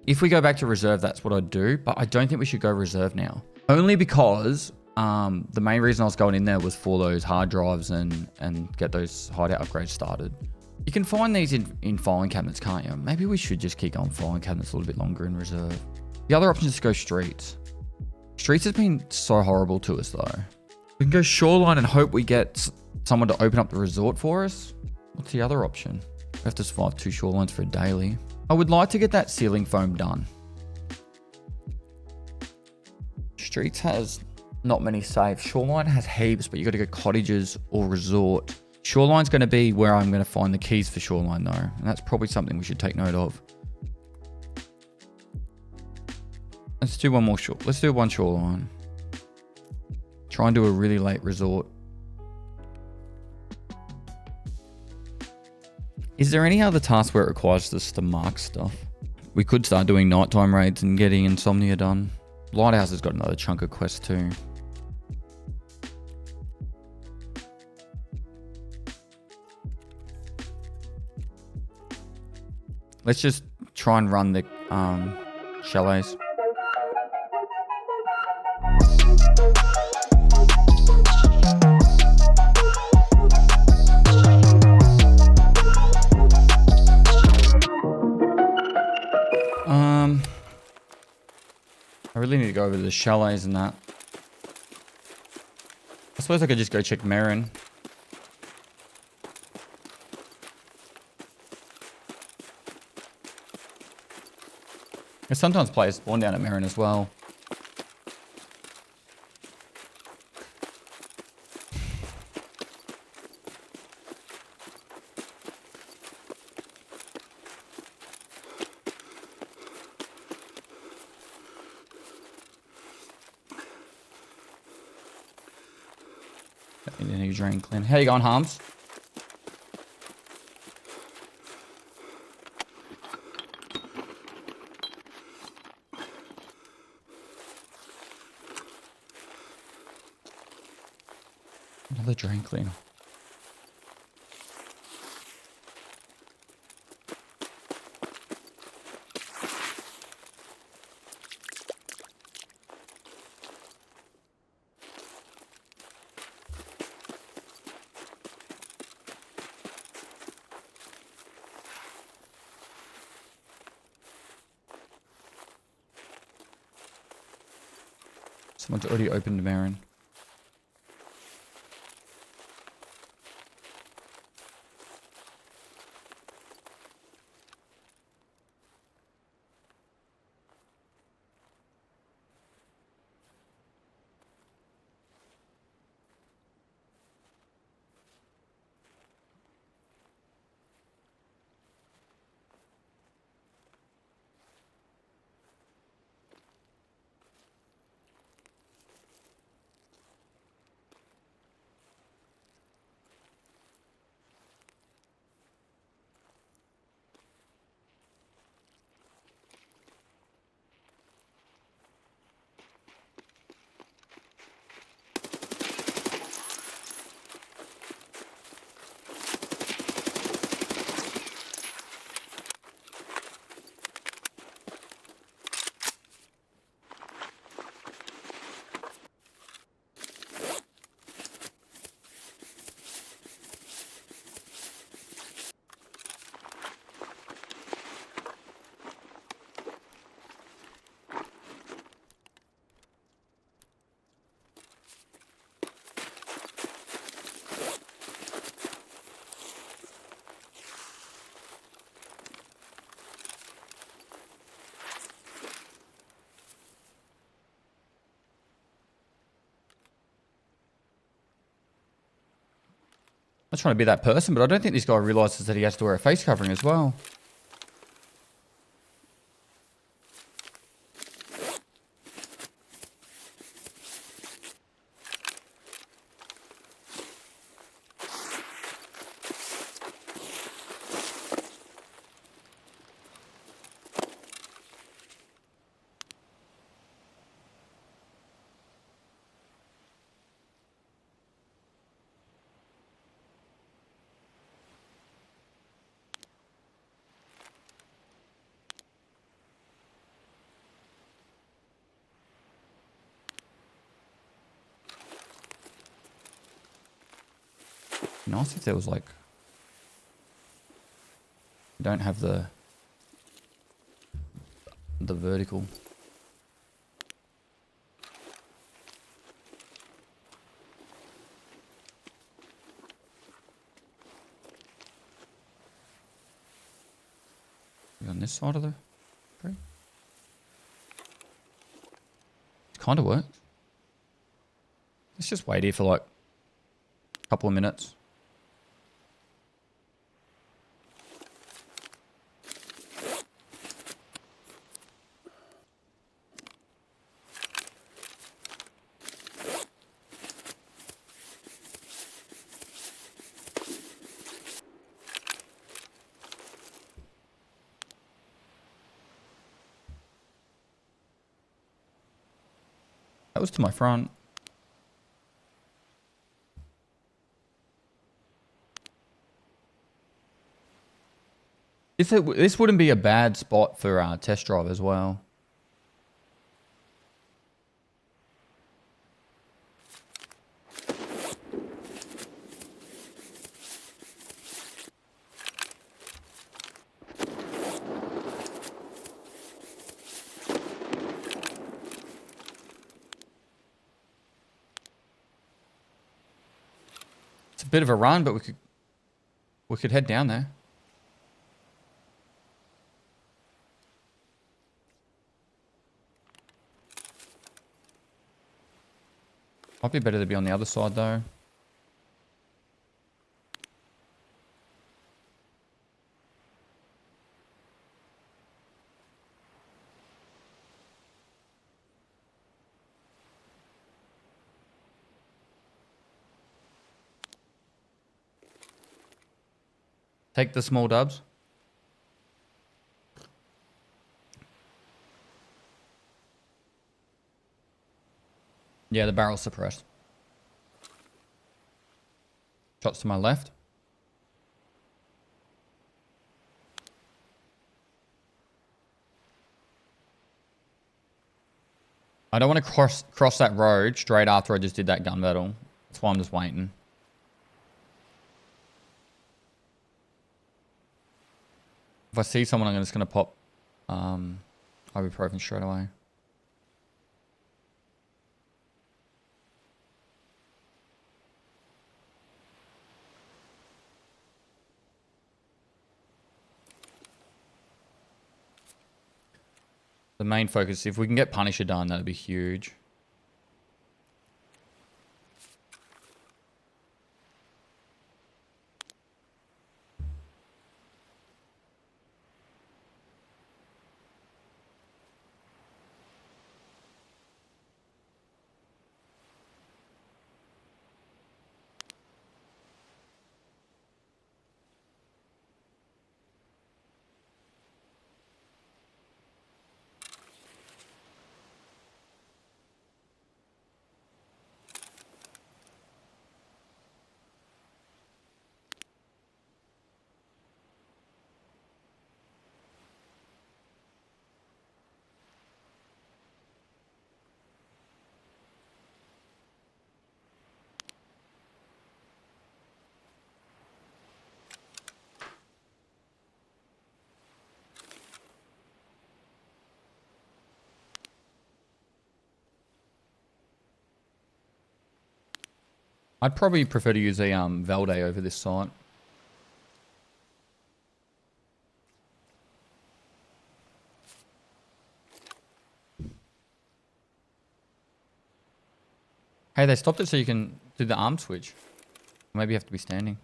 If we go back to reserve, that's what I'd do. But I don't think we should go reserve now. Only because the main reason I was going in there was for those hard drives and get those hideout upgrades started. You can find these in filing cabinets, can't you? Maybe we should just keep going filing cabinets a little bit longer in reserve. The other option is to go streets. Streets has been so horrible to us though. We can go shoreline and hope we get someone to open up the resort for us. What's the other option? We have to survive 2 shorelines for a daily. I would like to get that ceiling foam done. Streets has not many safes. Shoreline has heaps, but you got to go cottages or resort. Shoreline's going to be where I'm going to find the keys for shoreline though. And that's probably something we should take note of. Let's do one more Let's do one shoreline. Try and do a really late resort. Is there any other task where it requires us to mark stuff? We could start doing nighttime raids and getting insomnia done. Lighthouse has got another chunk of quests too. Let's just try and run the chalets. I really need to go over the chalets and that. I suppose I could just go check Marin. And sometimes players spawn down at Marin as well. Need a new drain clean. How you going, Harms? Another drain cleaner. Someone's already opened Marin. I'm not trying to be that person, but I don't think this guy realizes that he has to wear a face covering as well. Nice if there was like, you don't have the vertical. On this side of the tree. It kind of works. Let's just wait here for like a couple of minutes. That was to my front. This wouldn't be a bad spot for test drive as well. It's a bit of a run, but we could head down there. Might be better to be on the other side though. Take the small dubs. Yeah, the barrel's suppressed. Shots to my left. I don't want to cross that road straight after I just did that gun battle. That's why I'm just waiting. If I see someone, I'm just going to pop ibuprofen straight away. The main focus, if we can get Punisher done, that'd be huge. I'd probably prefer to use a Valde over this site. Hey, they stopped it so you can do the arm switch. Maybe you have to be standing.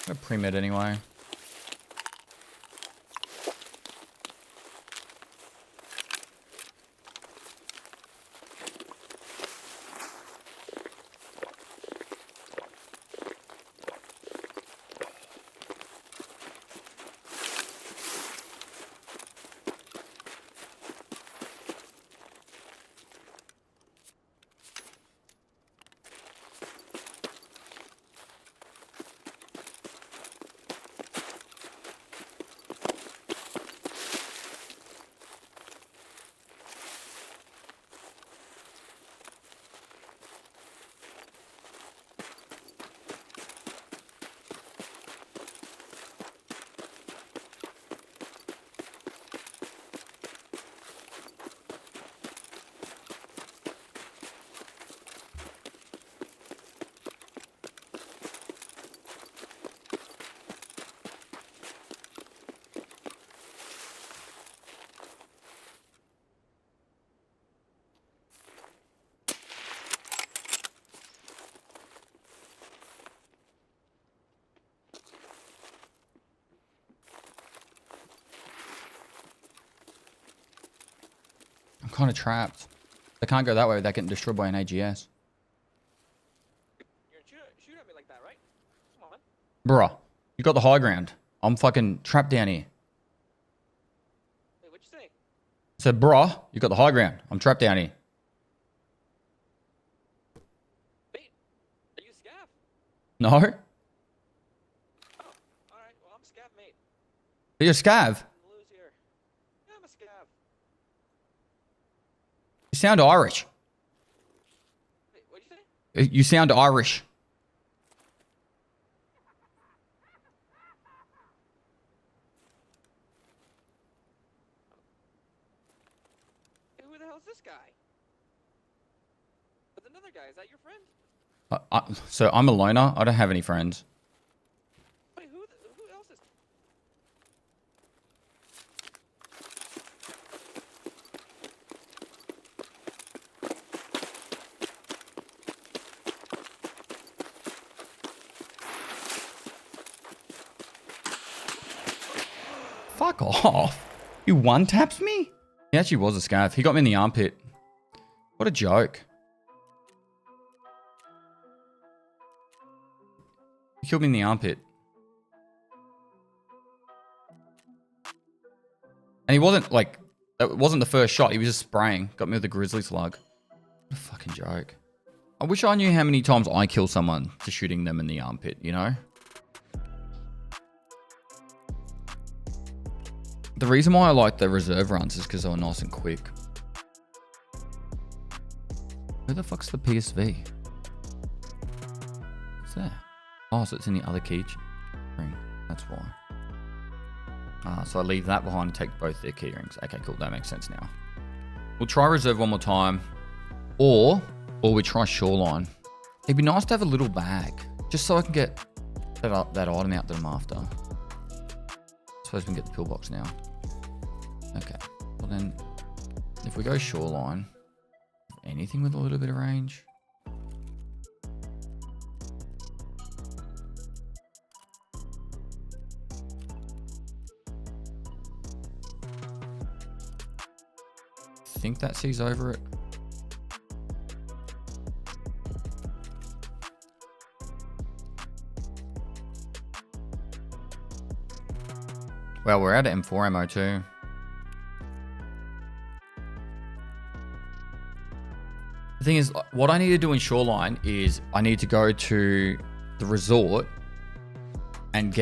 I'm gonna pre-med anyway. kind of trapped. They can't go that way without getting destroyed by an AGS. You're gonna shoot at me like that, right? Come on. Bruh, you got the high ground. I'm fucking trapped down here. Wait, what'd you say? I said, bruh, you got the high ground. I'm trapped down here. Wait, are you a scav? No? Oh, alright, well, I'm a scav, mate. Are you a scav? Lose here. Yeah, I'm a scav. You sound Irish. Wait, what'd you say? You sound Irish. Hey, who the hell's this guy? There's another guy. Is that your friend? So I'm a loner. I don't have any friends. Wait, who else is... Fuck off. You one-taps me? He actually was a scav. He got me in the armpit. What a joke. He killed me in the armpit. And he wasn't like, that wasn't the first shot. He was just spraying. Got me with a grizzly slug. What a fucking joke. I wish I knew how many times I kill someone to shooting them in the armpit, you know? The reason why I like the reserve runs is because they were nice and quick. Where the fuck's the PSV? What's there? Oh, so it's in the other key ring. That's why. So I leave that behind and take both their key rings. Okay, cool. That makes sense now. We'll try reserve one more time. Or we try shoreline. It'd be nice to have a little bag. Just so I can get that item out that I'm after. Suppose we can get the pillbox now. Okay. Well then, if we go shoreline, anything with a little bit of range. I think that sees over it. Well, we're out of M4 ammo too. The thing is, what I need to do in shoreline is I need to go to the resort and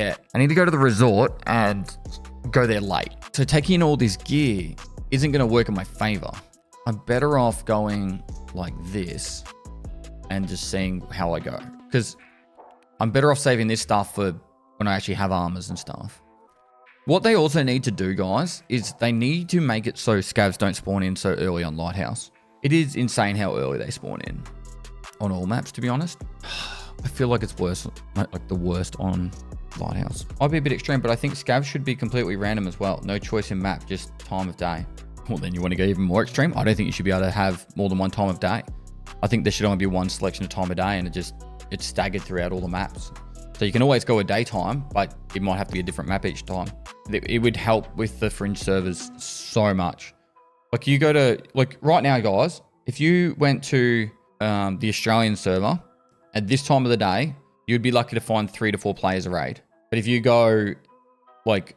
go there late. So taking in all this gear isn't going to work in my favor. I'm better off going like this and just seeing how I go. Because I'm better off saving this stuff for when I actually have armors and stuff. What they also need to do, guys, is they need to make it so scavs don't spawn in so early on Lighthouse. It is insane how early they spawn in on all maps, to be honest. I feel like it's worse, like the worst on Lighthouse. Might be a bit extreme, but I think scavs should be completely random as well. No choice in map, just time of day. Well, then you want to go even more extreme? I don't think you should be able to have more than one time of day. I think there should only be one selection of time of day, and it's staggered throughout all the maps. So you can always go a daytime, but it might have to be a different map each time. It would help with the fringe servers so much. Like you go to, like right now, guys, if you went to the Australian server at this time of the day, you'd be lucky to find 3 to 4 players a raid. But if you go like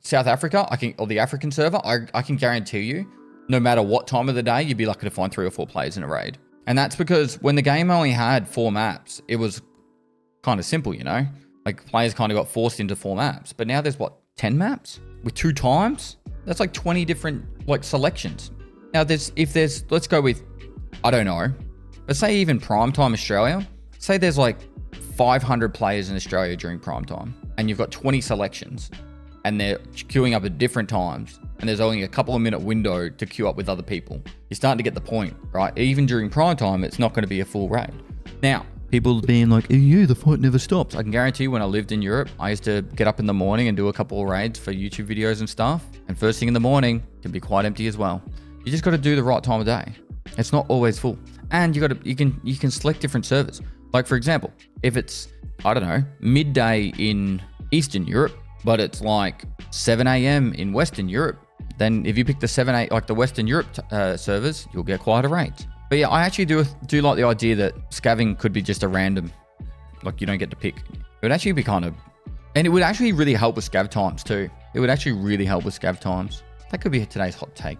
South Africa, or the African server, I can guarantee you, no matter what time of the day, you'd be lucky to find 3 or 4 players in a raid. And that's because when the game only had 4 maps, it was kind of simple, you know? Like players kind of got forced into 4 maps. But now there's what, 10 maps with 2 times? That's like 20 different like selections. Now let's go with, I don't know, let's say even primetime Australia. Say there's like 500 players in Australia during primetime and you've got 20 selections and they're queuing up at different times and there's only a couple of minute window to queue up with other people. You're starting to get the point, right? Even during primetime, it's not going to be a full raid. Now, people being like, the fight never stops. I can guarantee you when I lived in Europe, I used to get up in the morning and do a couple of raids for YouTube videos and stuff. And first thing in the morning can be quite empty as well. You just got to do the right time of day. It's not always full. And you can select different servers. Like for example, if it's, I don't know, midday in Eastern Europe, but it's like 7 a.m. in Western Europe, Then if you pick the 7, 8, like the Western Europe servers, you'll get quite a rate. But yeah, I actually do like the idea that scavving could be just a random, like you don't get to pick. It would actually be kind of, and it would actually really help with scav times too. It would actually really help with scav times. That could be today's hot take.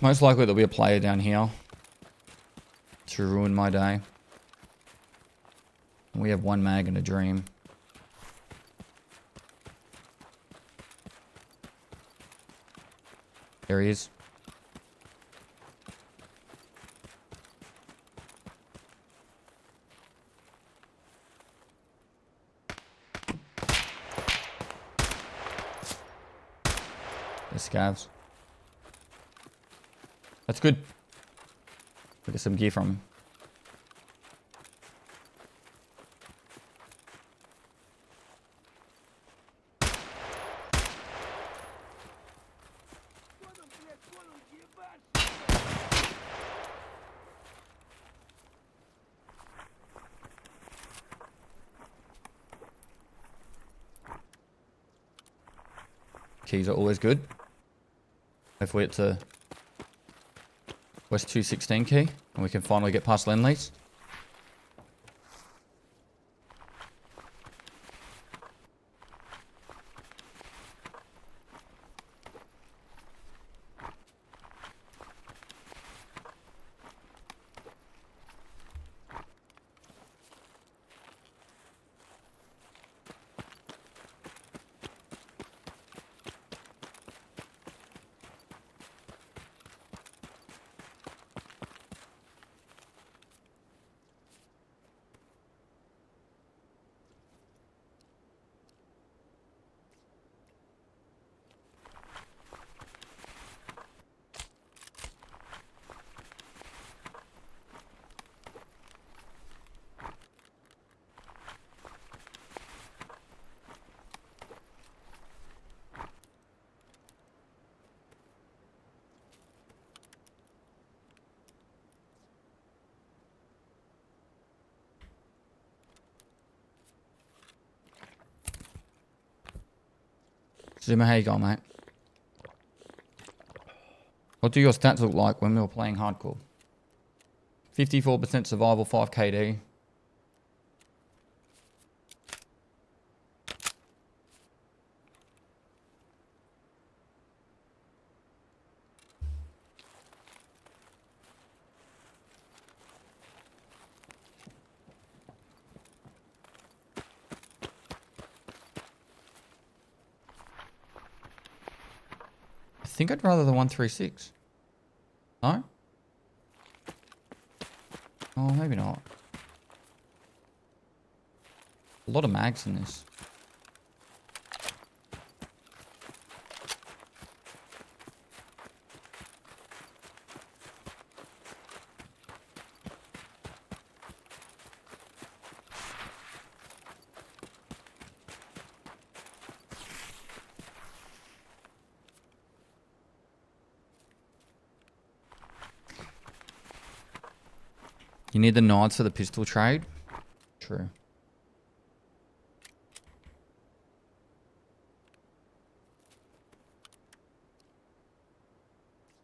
Most likely there'll be a player down here to ruin my day. We have 1 mag and a dream. There he is. The scavs. That's good. We'll get some gear from him. Keys are always good. Hopefully it's a West 216 key and we can finally get past Lend-Lease. Zuma, how you going, mate? What do your stats look like when we were playing hardcore? 54% survival, 5 KD. I think I'd rather the 136. No? Oh, maybe not. A lot of mags in this. You need the nods for the pistol trade? True.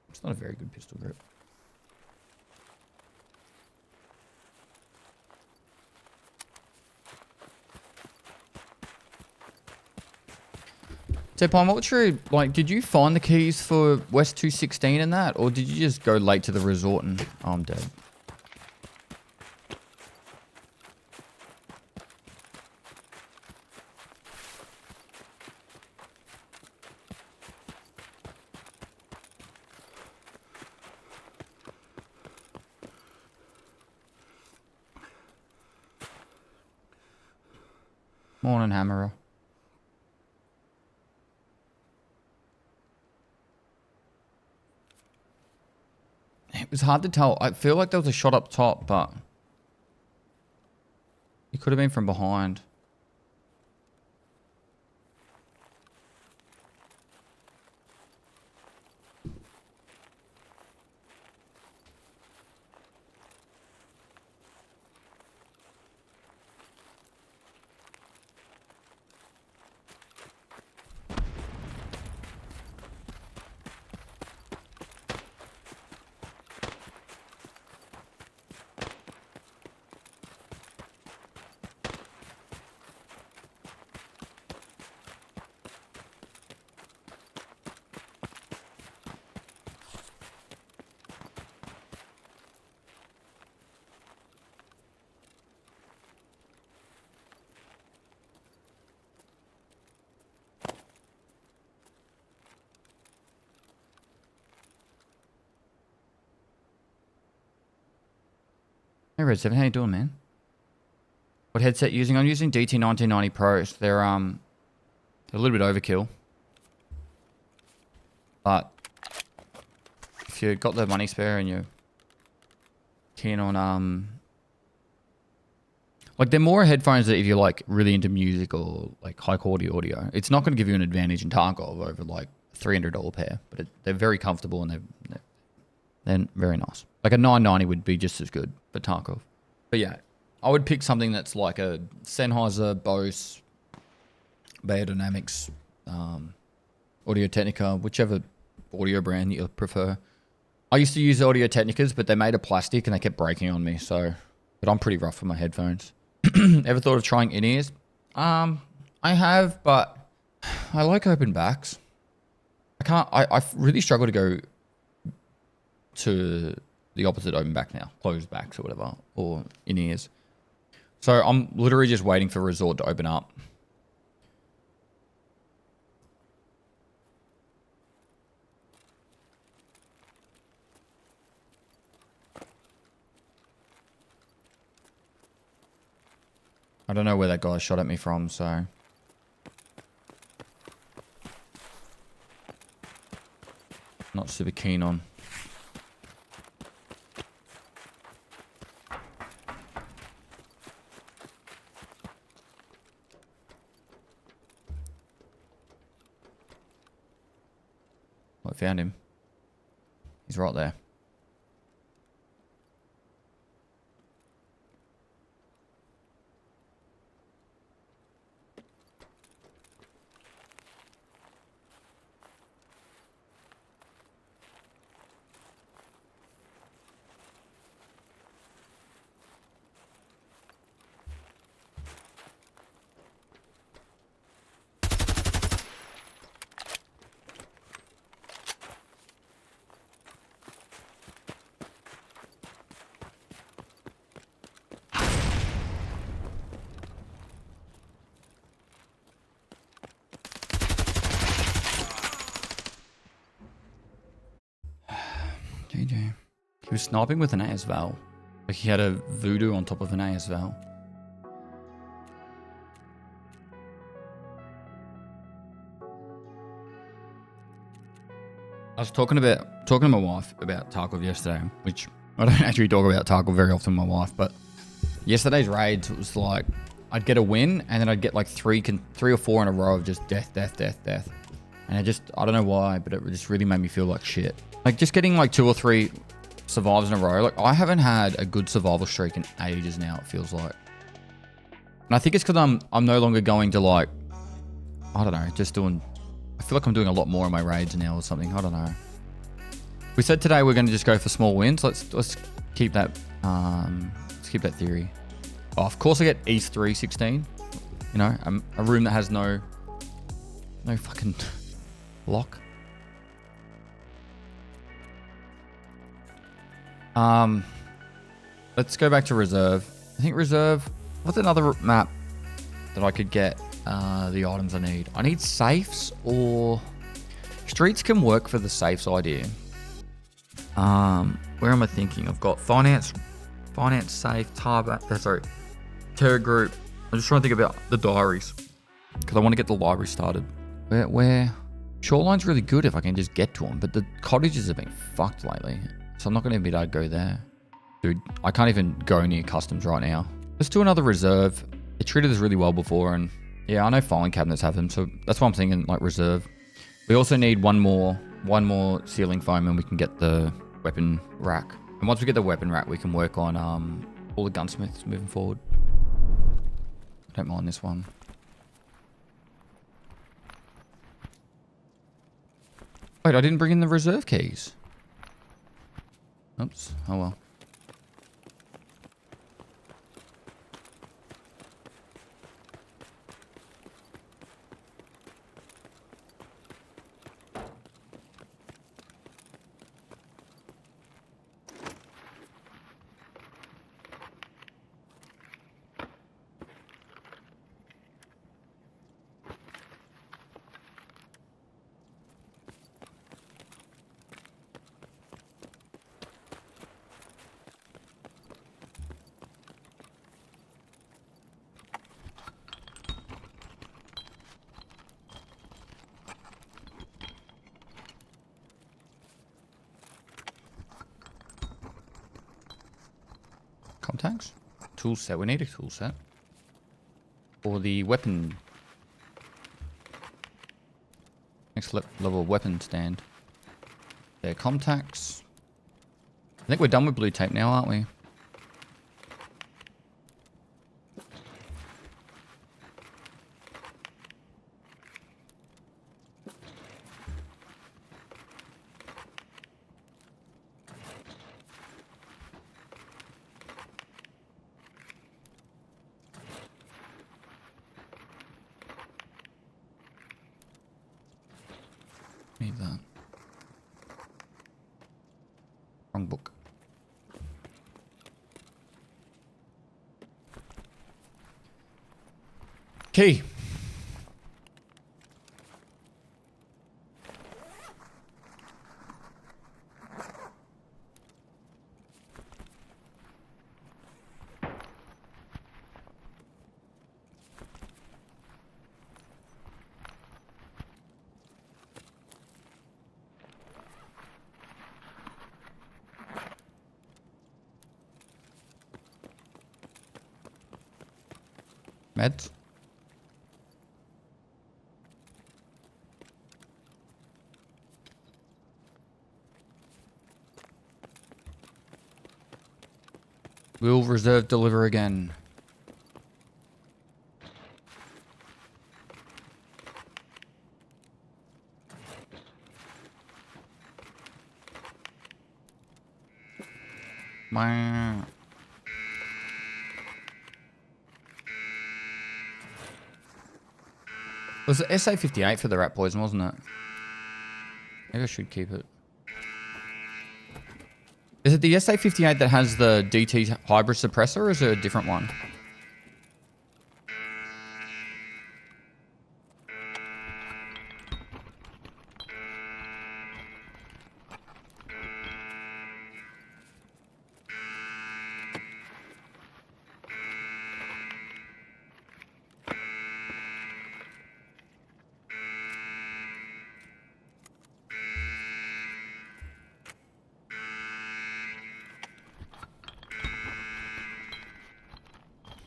It's not a very good pistol grip. Tepon, what's your, like, did you find the keys for West 216 and that? Or did you just go late to the resort and, oh, I'm dead. Morning, Hammerer. It was hard to tell. I feel like there was a shot up top, but it could have been from behind. Hey Red 7, how you doing, man? What headset you using? I'm using DT 1990 Pros. They're a little bit overkill. But if you've got the money spare and you're keen on like they're more headphones that if you're like really into music or like high quality audio, it's not going to give you an advantage in Tarkov over like $300 pair, but they're very comfortable and they're very nice. Like a 990 would be just as good for Tarkov. But yeah, I would pick something that's like a Sennheiser, Bose, Beyerdynamics, Audio Technica, whichever audio brand you prefer. I used to use Audio Technicas, but they made of plastic and they kept breaking on me. So, but I'm pretty rough with my headphones. Ever thought of trying in-ears? I have, but I like open backs. I really struggle to go to the opposite open back now, closed backs or whatever, or in-ears. So I'm literally just waiting for Resort to open up. I don't know where that guy shot at me from, so... Not super keen on. I found him. He's right there. JJ. He was sniping with an ASVAL. Like he had a voodoo on top of an ASVAL. I was talking to my wife about Tarkov yesterday, which I don't actually talk about Tarkov very often with my wife, but yesterday's raids, it was like I'd get a win and then I'd get like three or four in a row of just death. And I don't know why, but it just really made me feel like shit. Like just getting like 2 or 3 survives in a row. Like I haven't had a good survival streak in ages now, it feels like. And I think it's because I'm no longer going to like, I don't know, just doing, I feel like I'm doing a lot more in my raids now or something. I don't know. We said today we're going to just go for small wins. Let's keep that, theory. Oh, of course I get East 316. You know, a room that has no fucking lock. Let's go back to reserve. I think reserve. What's another map that I could get the items I need? I need safes or streets can work for the safes idea. Where am I thinking? I've got finance safe, terror group. I'm just trying to think about the diaries because I want to get the library started. Where Shoreline's really good if I can just get to them, but the cottages have been fucked lately. So I'm not going to be able to go there. Dude, I can't even go near customs right now. Let's do another reserve. It treated us really well before, and yeah, I know filing cabinets have them, so that's why I'm thinking like reserve. We also need one more ceiling foam and we can get the weapon rack. And once we get the weapon rack, we can work on all the gunsmiths moving forward. I don't mind this one. Wait, I didn't bring in the reserve keys. Oops. Oh well. Contacts. Tool set. We need a tool set. Or the weapon. Next level weapon stand. There, contacts. I think we're done with blue tape now, aren't we? Need that. Wrong book. Key. Meds. Will reserve deliver again. Wow. Was it SA58 for the rat poison, wasn't it? Maybe I should keep it. Is it the SA58 that has the DT hybrid suppressor, or is it a different one?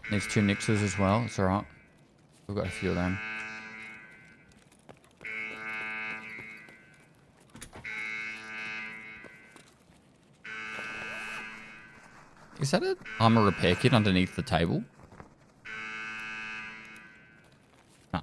Needs 2 Nixes as well. It's alright. We've got a few of them. Is that an armor repair kit underneath the table? No.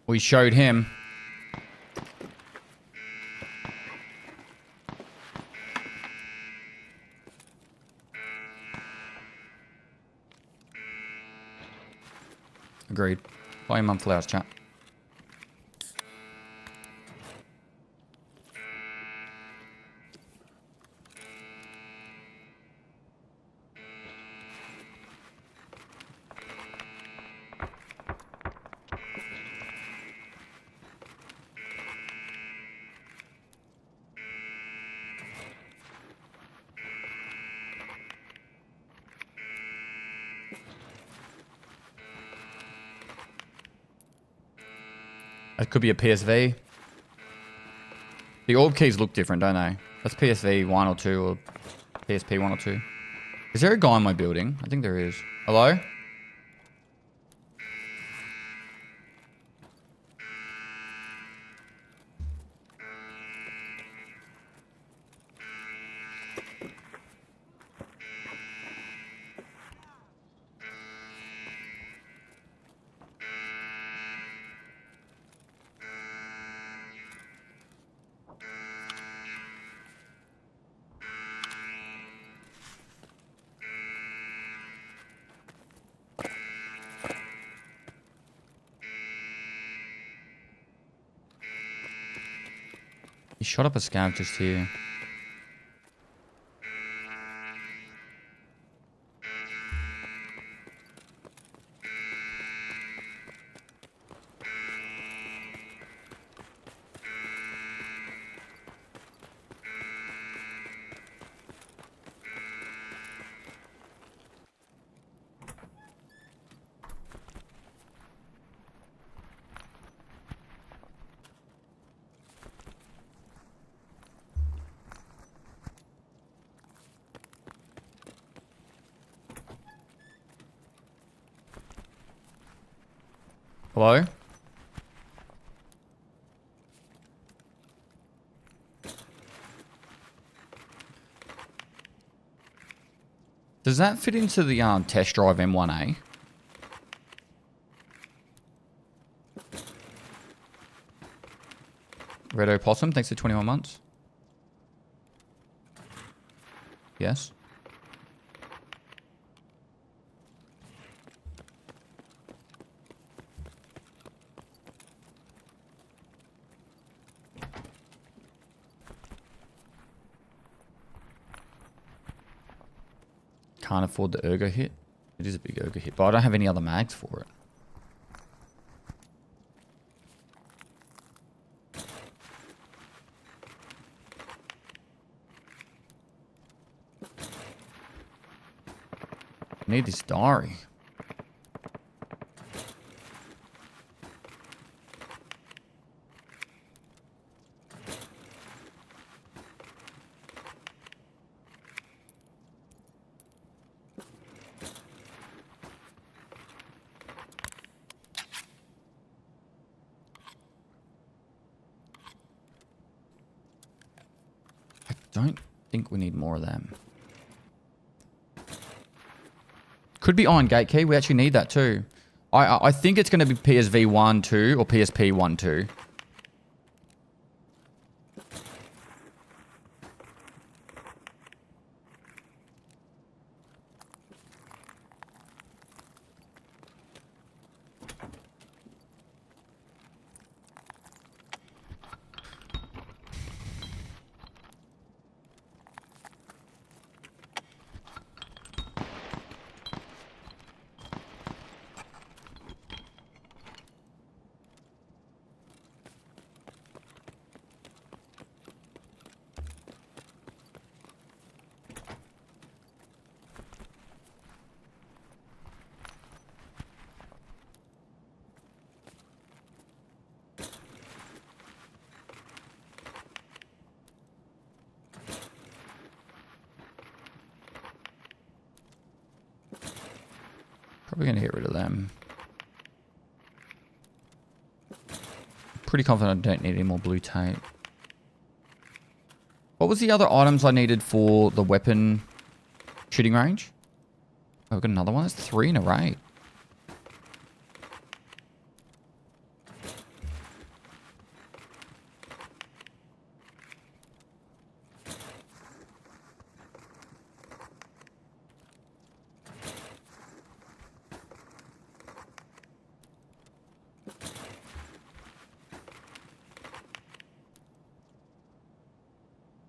We showed him. Agreed. Buy him on flowers, chat. It could be a PSV. The orb keys look different, don't they? That's PSV 1 or 2 or PSP 1 or 2. Is there a guy in my building? I think there is. Hello? shot up a scav just here. Hello? Does that fit into the test drive M1A? Red Opossum, thanks for 21 months. Yes. Can't afford the ergo hit. It is a big ergo hit, but I don't have any other mags for it. I need this diary. I don't think we need more of them. Could be Iron Gate Key. We actually need that too. I think it's going to be PSV 1-2 or PSP 1-2. Probably going to get rid of them. Pretty confident I don't need any more blue tape. What was the other items I needed for the weapon shooting range? Oh, we've got another one. That's 3 in a raid.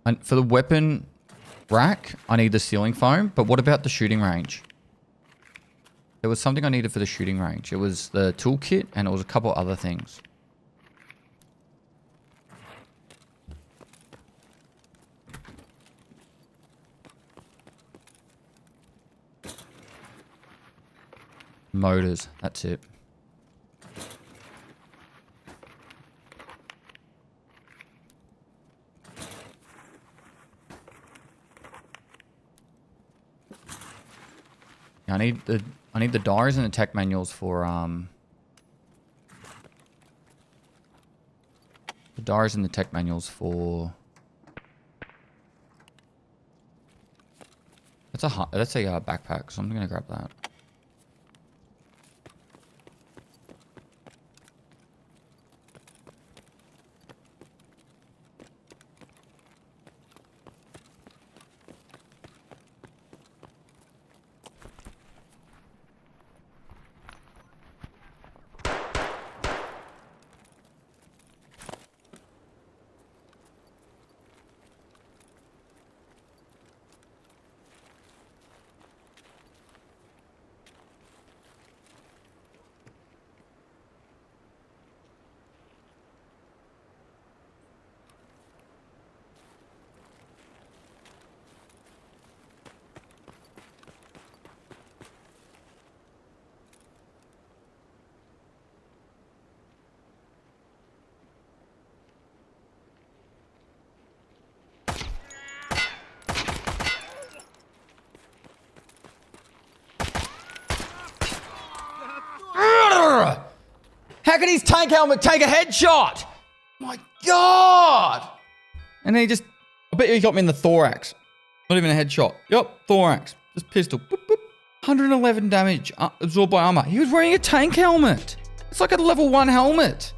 And for the weapon rack, I need the ceiling foam. But what about the shooting range? There was something I needed for the shooting range. It was the toolkit and it was a couple other things. Motors, that's it. I need the diaries and the tech manuals for the diaries and the tech manuals for that's a backpack, so I'm gonna grab that. can his tank helmet take a headshot? My God. And then I bet you he got me in the thorax. Not even a headshot. Yep, thorax. Just pistol. Boop, boop. 111 damage absorbed by armor. He was wearing a tank helmet. It's like a level 1 helmet.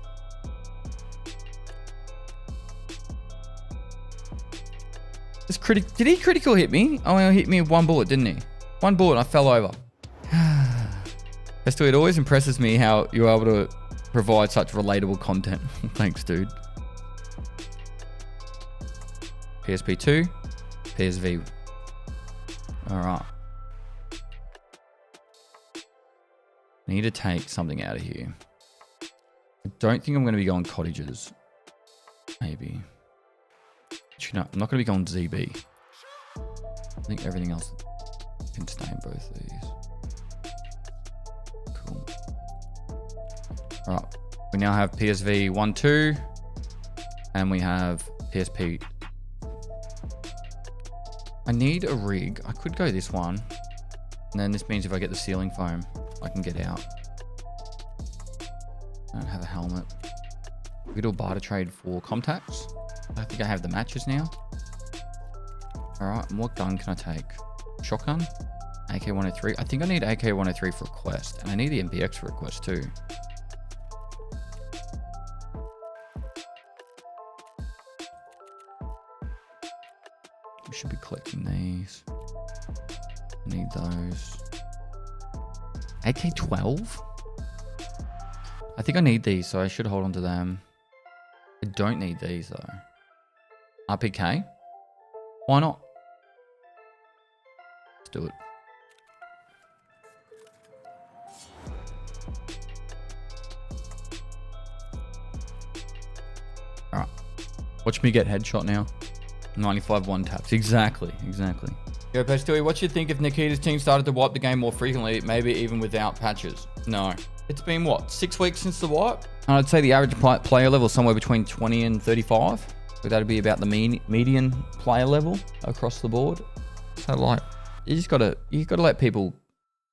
Did he critical hit me? Oh, he hit me with 1 bullet, didn't he? 1 bullet and I fell over. Pestily, it always impresses me how you're able to provide such relatable content. Thanks, dude. PSP2, PSV. All right. Need to take something out of here. I don't think I'm going to be going cottages. Maybe. Actually, no, I'm not going to be going ZB. I think everything else can stay in both of these. Cool. All right. We now have PSV 1, 2. And we have PSP. I need a rig. I could go this one. And then this means if I get the ceiling foam, I can get out. I don't have a helmet. We could do a barter trade for contacts. I think I have the matches now. Alright, and what gun can I take? Shotgun? AK-103? I think I need AK-103 for a quest. And I need the MPX for a quest too. We should be collecting these. I need those. AK-12? I think I need these, so I should hold on to them. I don't need these, though. RPK? Why not? Let's do it. Alright. Watch me get headshot now. 95 one taps. Exactly. Yo, Pestily, what do you think if Nikita's team started to wipe the game more frequently, maybe even without patches? No. It's been, what, 6 weeks since the wipe? I'd say the average player level is somewhere between 20 and 35. So that'd be about the median player level across the board. So, like, you gotta let people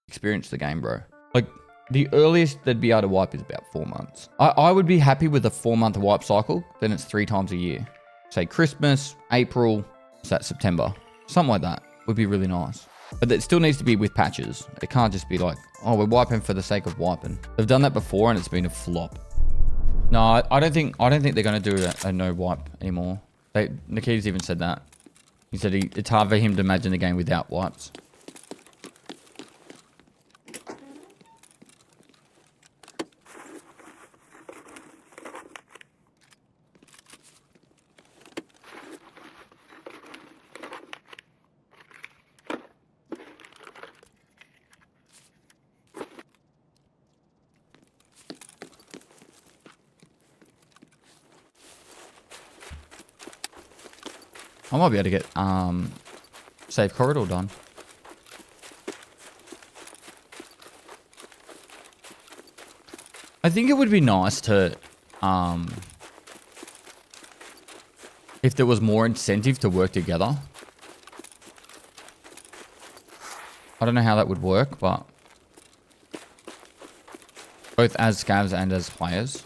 experience the game, bro. Like, the earliest they'd be able to wipe is about 4 months. I would be happy with a 4-month wipe cycle, then it's 3 times a year. Say Christmas, April, what's that, September? Something like that would be really nice. But it still needs to be with patches. It can't just be like, oh, we're wiping for the sake of wiping. They've done that before and it's been a flop. No, I don't think they're going to do a no wipe anymore. Nikita's even said that. He said it's hard for him to imagine the game without wipes. I might be able to get safe corridor done. I think it would be nice to if there was more incentive to work together. I don't know how that would work, but both as scavs and as players.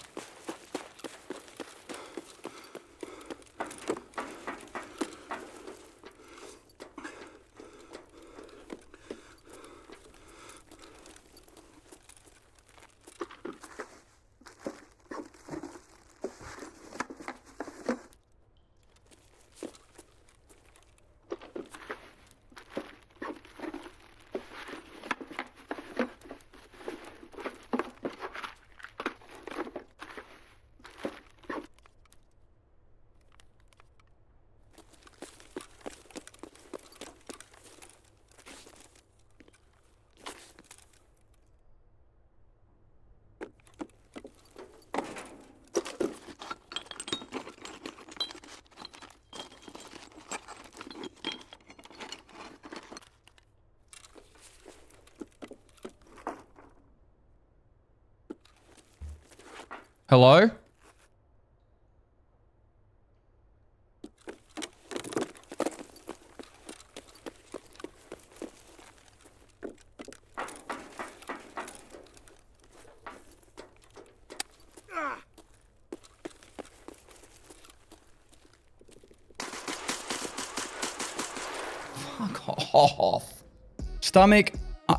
Hello? off. Stomach,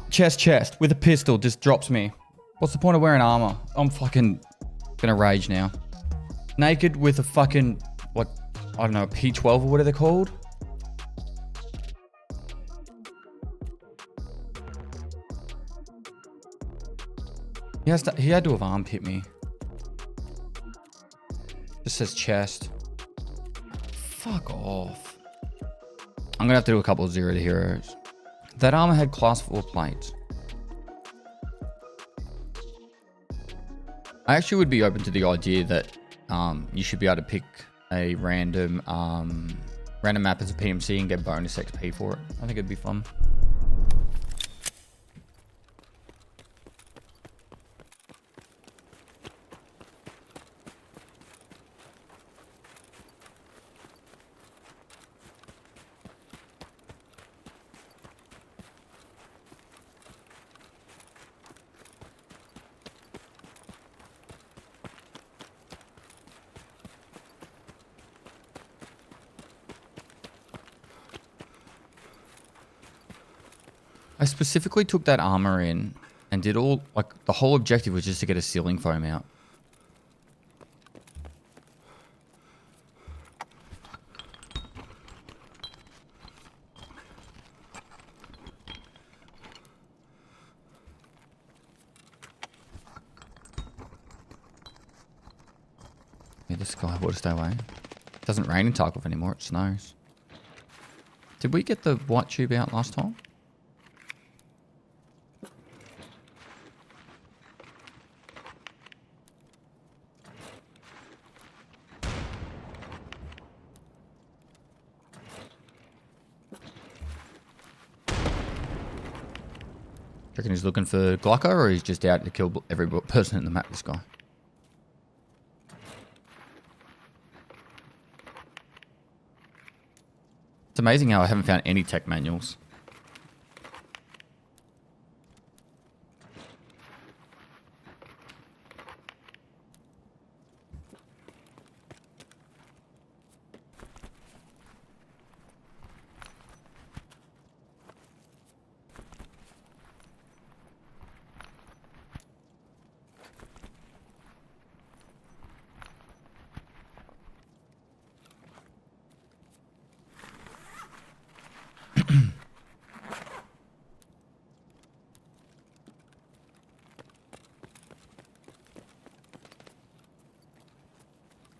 chest, with a pistol just drops me. What's the point of wearing armor? I'm fucking gonna rage now. Naked with a fucking, what, I don't know, a P12 or what are they called? He had to have armpit me. Just says chest. Fuck off. I'm gonna have to do a couple of 0 to heroes. That armor had class 4 plates. I actually would be open to the idea that you should be able to pick a random map as a PMC and get bonus XP for it. I think it'd be fun. I specifically took that armor in and did all, like, the whole objective was just to get a ceiling foam out. Yeah, the sky water stay away. It doesn't rain in Tarkov anymore, it snows. Did we get the white tube out last time? Do you reckon he's looking for Glocker, or he's just out to kill every person in the map, this guy? It's amazing how I haven't found any tech manuals.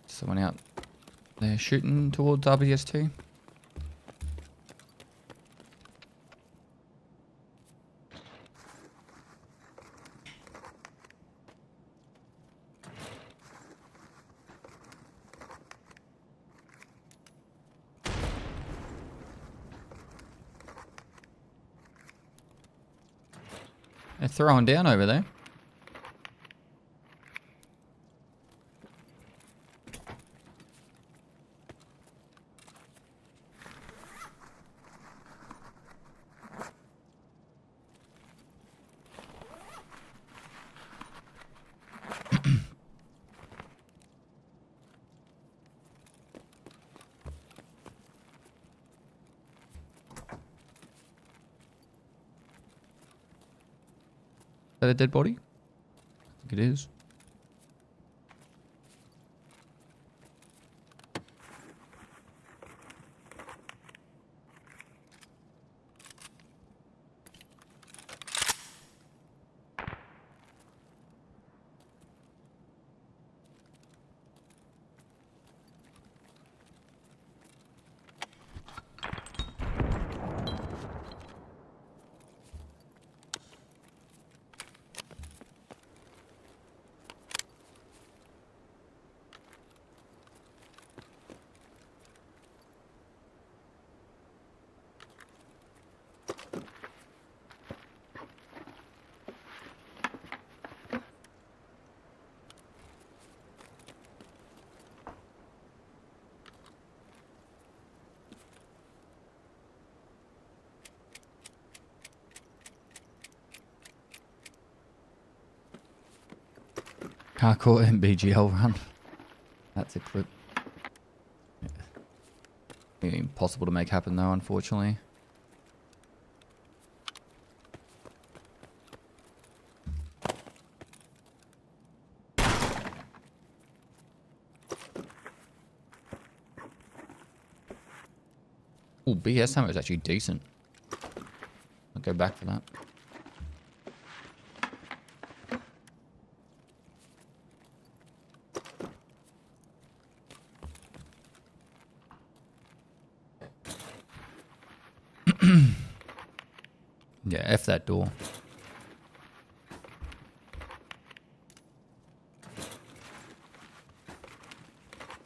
Someone out there shooting towards RBS2. They're throwing down over there. Is that a dead body? I think it is. Hardcore MBGL run. That's a clip. Yeah. Impossible to make happen though, unfortunately. Oh, BS ammo is actually decent. I'll go back for that. Yeah, F that door.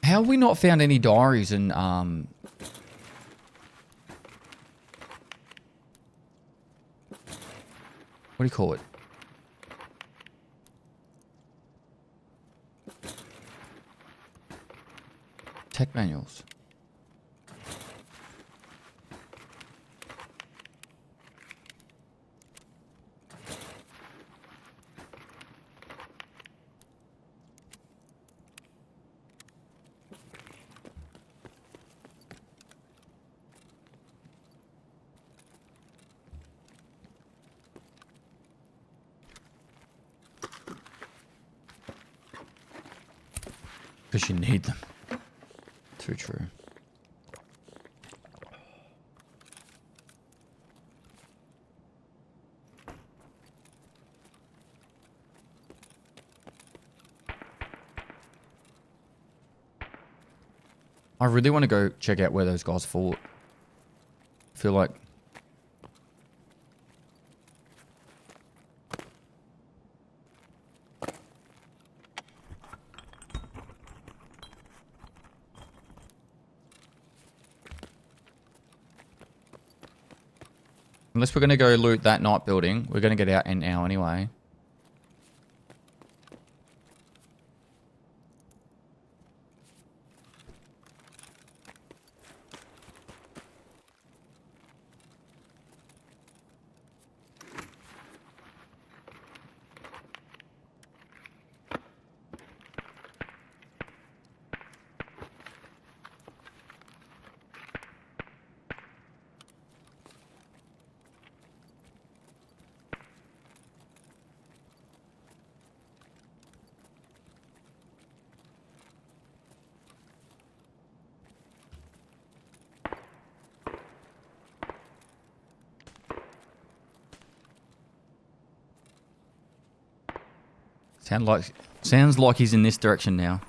How have we not found any diaries and what do you call it? Tech manuals. Because you need them. Too true. I really want to go check out where those guys fought. I feel like... Unless we're going to go loot that night building, we're going to get out in now anyway. Sounds like he's in this direction now.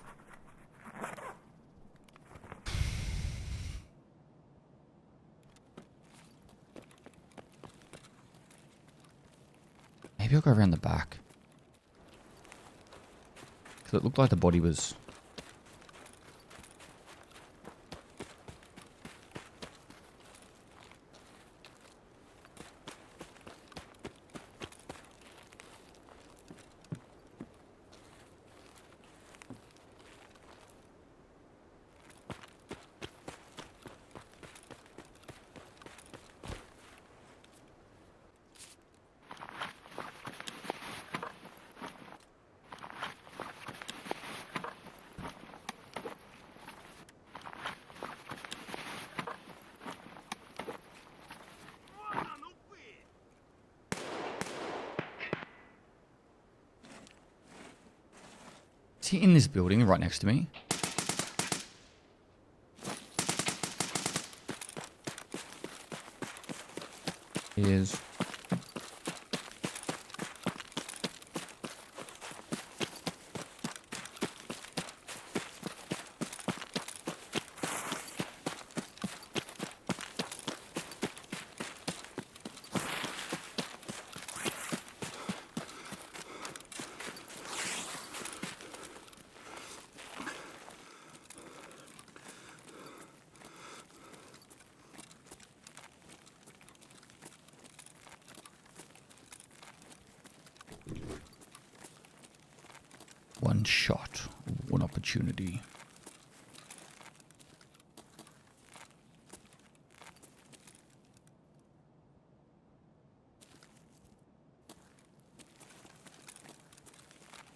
Maybe I'll go around the back. Because it looked like the body was... Is he in this building right next to me? He is. One shot, one opportunity.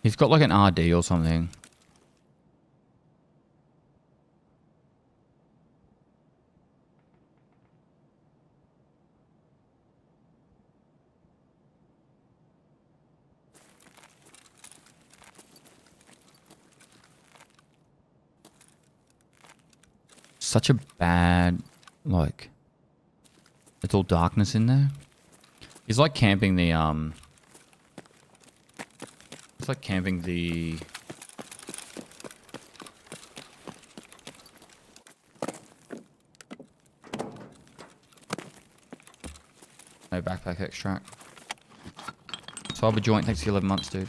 He's got like an RD or something. Such a bad, like, It's all darkness in there. He's like camping the It's like camping the no backpack extract. Cyber joint, thanks for 11 months, dude.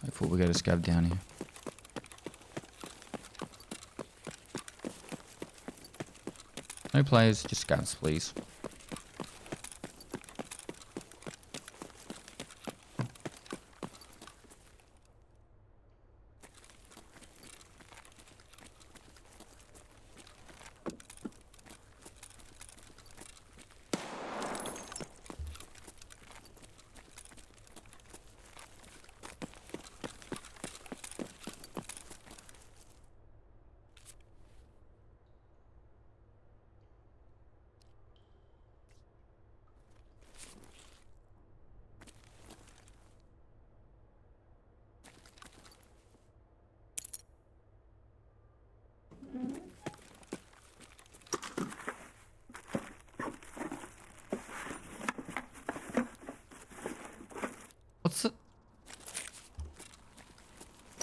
Hopefully we get a scab down here. No players, just scabs, please.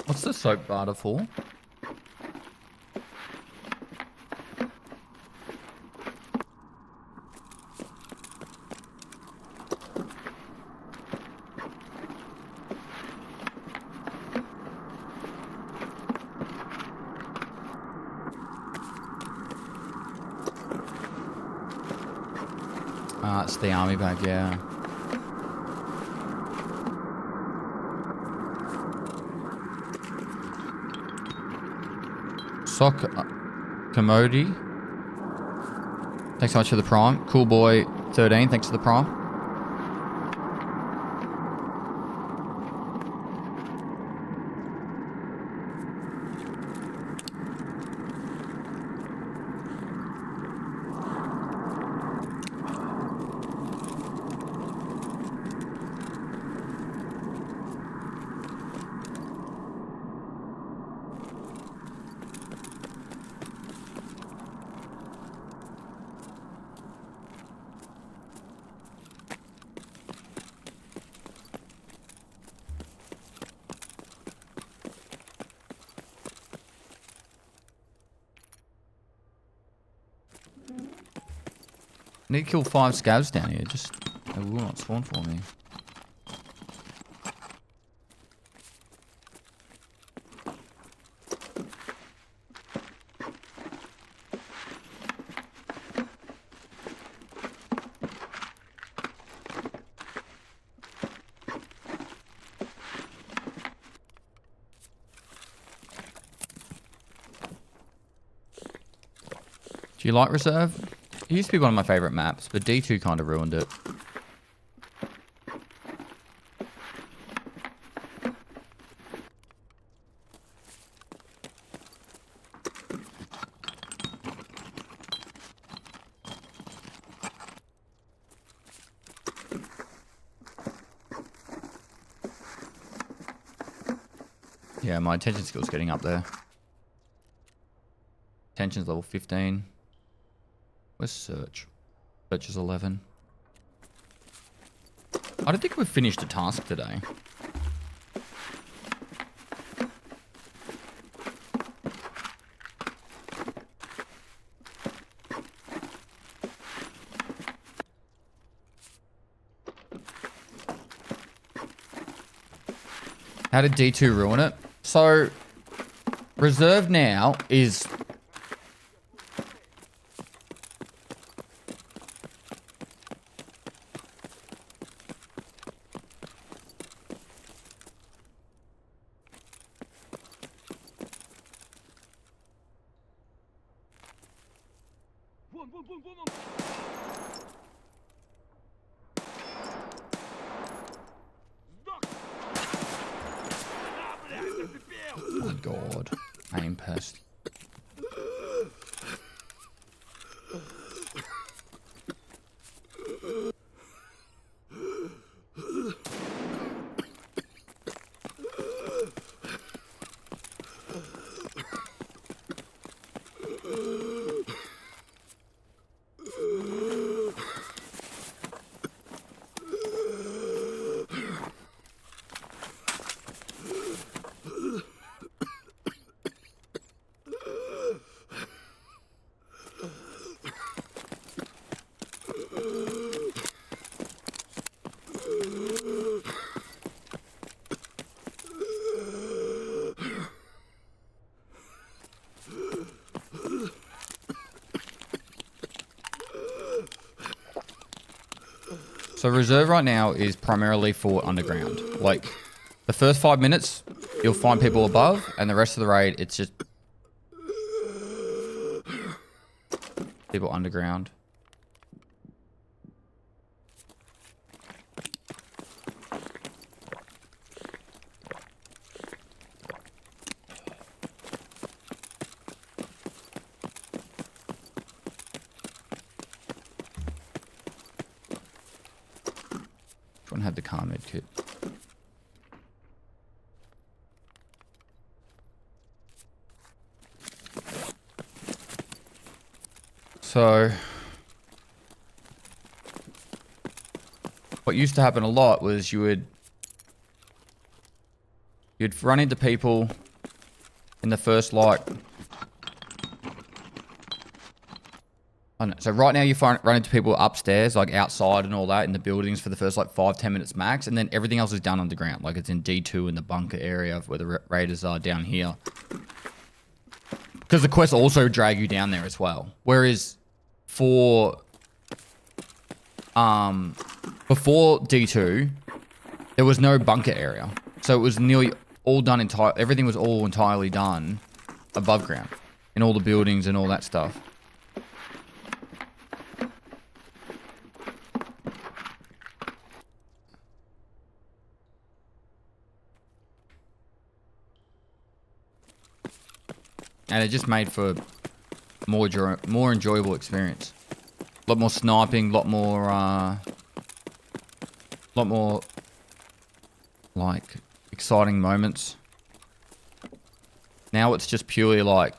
What's the soap barter for? It's the army bag, yeah. Sock Commodity. Thanks so much for the prime. Cool boy 13, thanks for the prime. Need to kill 5 scavs down here, just they will not spawn for me. Do you like Reserve? It used to be one of my favourite maps, but D2 kind of ruined it. Yeah, my attention skill's getting up there. Attention's level 15. Where's search? Search is 11. I don't think we've finished a task today. How did D2 ruin it? So, Reserve now is... God. Aim pest. So reserve right now is primarily for underground. Like, the first 5 minutes, you'll find people above, and the rest of the raid, it's just people underground. Which one had the car med kit? So, what used to happen a lot was you'd run into people in the first, like, I don't know. So right now you run into people upstairs, like outside and all that in the buildings for the first like 5-10 minutes max, and then everything else is done underground. Like it's in D2 in the bunker area where the raiders are down here. Because the quests also drag you down there as well. Whereas for before D2, there was no bunker area, so it was nearly all done everything was all entirely done above ground in all the buildings and all that stuff. And it just made for more enjoyable experience. A lot more sniping, lot more like exciting moments. Now it's just purely like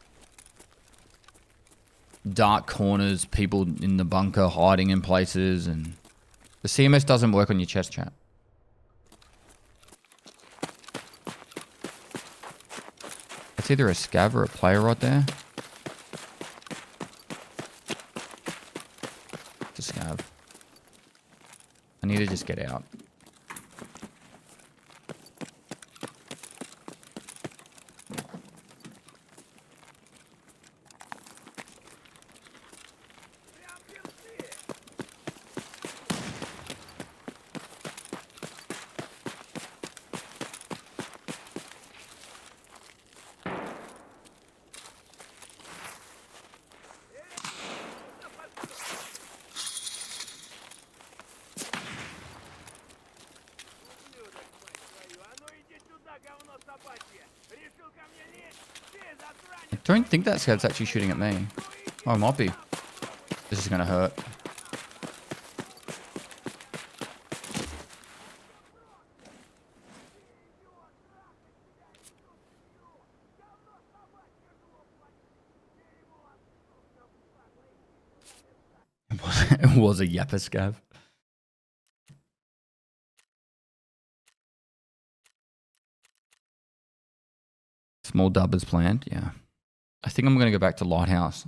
dark corners, people in the bunker hiding in places, and the CMS doesn't work on your chest chat. It's either a scav or a player right there. It's a scav. I need to just get out. I don't think that scav's actually shooting at me. Oh, it might be. This is gonna hurt. It was a yapper scav. Small dub is planned, yeah. I think I'm gonna go back to Lighthouse.